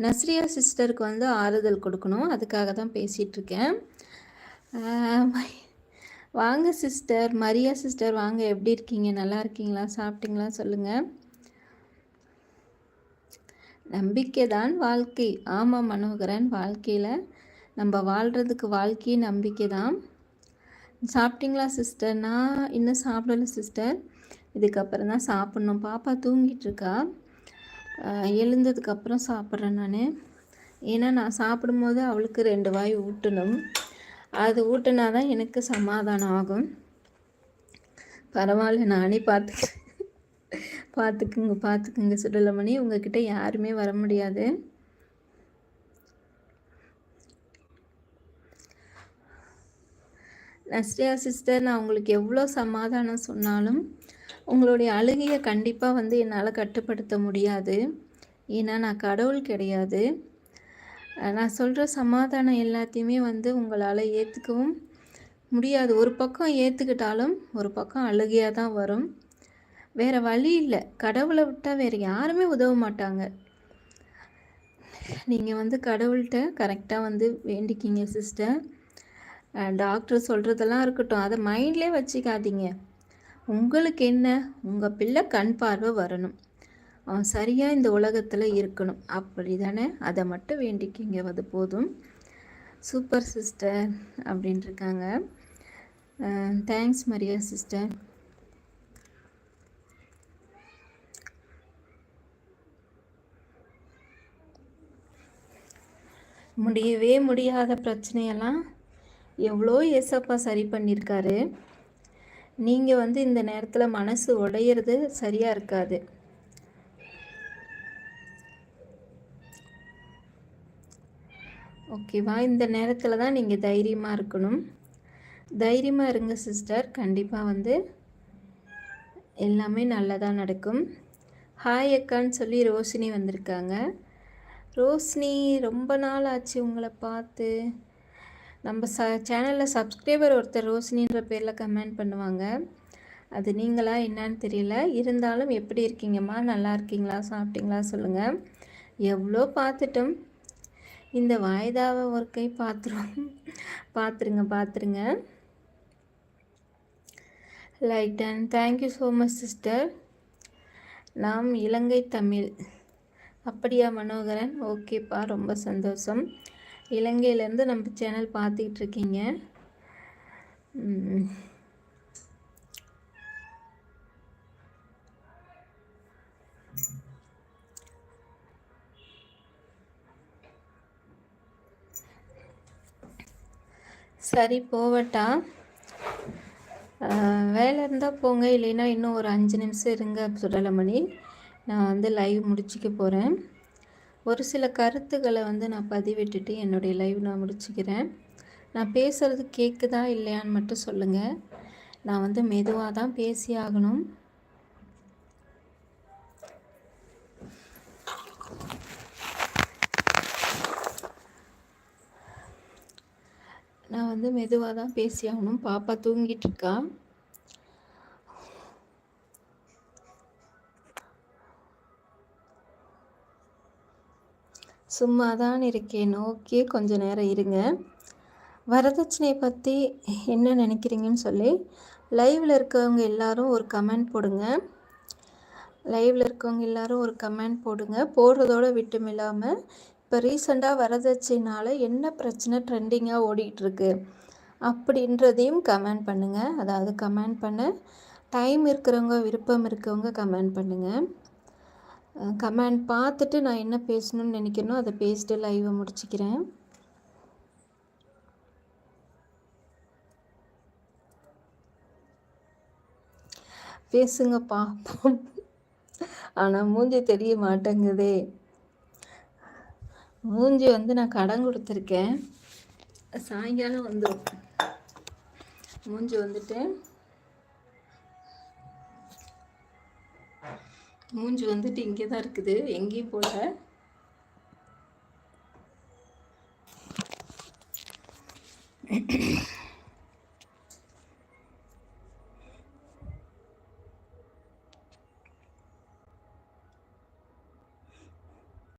நஸ்ரியா சிஸ்டருக்கு வந்து ஆறுதல் கொடுக்கணும், அதுக்காக தான் பேசிகிட்ருக்கேன். வாங்க சிஸ்டர், மரியா சிஸ்டர் வாங்க, எப்படி இருக்கீங்க? நல்லா இருக்கீங்களா? சாப்பிட்டீங்களா? சொல்லுங்கள். நம்பிக்கை தான் வாழ்க்கை. ஆமாம் மனோகரன், வாழ்க்கையில் நம்ம வாழ்கிறதுக்கு வாழ்க்கையே நம்பிக்கை தான். சாப்பிட்டீங்களா சிஸ்டர்? நான் இன்னும் சாப்பிடலை சிஸ்டர், இதுக்கப்புறம் தான் சாப்பிட்ணும். பாப்பா தூங்கிட்டுருக்கா, எழுந்ததுக்கப்புறம் சாப்பிட்றேன் நான். ஏன்னா நான் சாப்பிடும்போது அவளுக்கு 2 வாய் ஊட்டணும், அது ஊட்டினா தான் எனக்கு சமாதானம் ஆகும். பரவாயில்ல, நானே பார்த்துக்குங்க சுடலமணி, உங்ககிட்ட யாருமே வர முடியாது. நஸ்ரியா சிஸ்டர், நான் உங்களுக்கு எவ்வளோ சமாதானம் சொன்னாலும் உங்களுடைய அழுகையை கண்டிப்பாக வந்து என்னால் கட்டுப்படுத்த முடியாது. ஏன்னா நான் கடவுள் கிடையாது. நான் சொல்கிற சமாதானம் எல்லாத்தையுமே வந்து உங்களால் ஏற்றுக்கவும் முடியாது. ஒரு பக்கம் ஏற்றுக்கிட்டாலும் ஒரு பக்கம் அழுகையாக தான் வரும். வேறு வழி இல்லை. கடவுளை விட்டால் வேறு யாருமே உதவ மாட்டாங்க. நீங்கள் வந்து கடவுள்கிட்ட கரெக்டாக வந்து வேண்டிக்கிங்க சிஸ்டர். டாக்டர் சொல்கிறதெல்லாம் இருக்கட்டும், அதை மைண்ட்லேயே வச்சுக்காதீங்க. உங்களுக்கு என்ன, உங்கள் பிள்ளை கண் பார்வை வரணும், அவன் சரியாக இந்த உலகத்தில் இருக்கணும், அப்படி தானே? அதை மட்டும் வேண்டிக்கிங்க, அது போதும். சூப்பர் சிஸ்டர் அப்படின்ட்டுருக்காங்க. Thanks Maria sister. முடியவே முடியாத பிரச்சனையெல்லாம் எவ்வளோ ஏசப்பா சரி பண்ணியிருக்காரு. நீங்கள் வந்து இந்த நேரத்தில் மனசு உடையிறது சரியாக இருக்காது. ஓகேவா? இந்த நேரத்தில் தான் நீங்கள் தைரியமாக இருக்கணும். தைரியமாக இருங்க சிஸ்டர், கண்டிப்பாக வந்து எல்லாமே நல்லதாக நடக்கும். ஹாய் அக்கான்னு சொல்லி ரோஷினி வந்திருக்காங்க. ரோஷினி, ரொம்ப நாள் ஆச்சு உங்களை பார்த்து. நம்ம சேனலில் சப்ஸ்கிரைபர் ஒருத்தர் ரோஷினின்ற பேரில் கமெண்ட் பண்ணுவாங்க, அது நீங்களா என்னன்னு தெரியல. இருந்தாலும் எப்படி இருக்கீங்கம்மா? நல்லா இருக்கீங்களா? சாப்பிட்டீங்களா? சொல்லுங்கள். எவ்வளோ பார்த்துட்டோம், இந்த வாய்தாவை ஒரு கை பார்த்துருங்க. Like done. Thank you so much sister. நாம் இலங்கை தமிழ். அப்படியா மனோகரன்? ஓகேப்பா, ரொம்ப சந்தோஷம். இலங்கையிலேருந்து நம்ம சேனல் பார்த்துக்கிட்டு இருக்கீங்க. சரி, போவட்டா? வேலை இருந்தால் போங்க, இல்லைன்னா இன்னும் ஒரு 5 நிமிஷம் இருங்க சுடலமணி. நான் வந்து லைவ் முடிச்சுக்க போகிறேன். ஒரு சில கருத்துக்களை வந்து நான் பதிவிட்டுட்டு என்னுடைய லைவ் நான் முடிச்சுக்கிறேன். நான் பேசுகிறது கேட்குதா இல்லையான்னு மட்டும் சொல்லுங்கள். நான் வந்து மெதுவாக தான் பேசி ஆகணும். நான் வந்து மெதுவாக தான் பேசி ஆகணும். பாப்பா தூங்கிட்டு இருக்கா. சும்மா தான் இருக்கேன். ஓகே, கொஞ்சம் நேரம் இருங்க. வரதட்சணையை பற்றி என்ன நினைக்கிறீங்கன்னு சொல்லி லைவில் இருக்கவங்க எல்லாரும் ஒரு கமெண்ட் போடுங்க. போடுறதோடு விட்டும் இல்லாமல் இப்போ ரீசெண்டாக வரதட்சணைனால் என்ன பிரச்சனை ட்ரெண்டிங்காக ஓடிட்டுருக்கு அப்படின்றதையும் கமெண்ட் பண்ணுங்கள். அதாவது கமெண்ட் பண்ண டைம் இருக்கிறவங்க, விருப்பம் இருக்கிறவங்க கமெண்ட் பண்ணுங்கள். கமெண்ட் பார்த்துட்டு நான் என்ன பேசணும்னு நினைக்கிறேனோ அதை பேசிட்டு லைவை முடிச்சுக்கிறேன். பேசுங்க பாப்போம். ஆனால் மூஞ்சி தெரிய மாட்டேங்குதே. மூஞ்சி வந்து நான் கடன் கொடுத்துருக்கேன், சாயங்காலம் வந்துடும். மூஞ்சி வந்துட்டு இங்கே தான் இருக்குது, எங்கேயும் போல.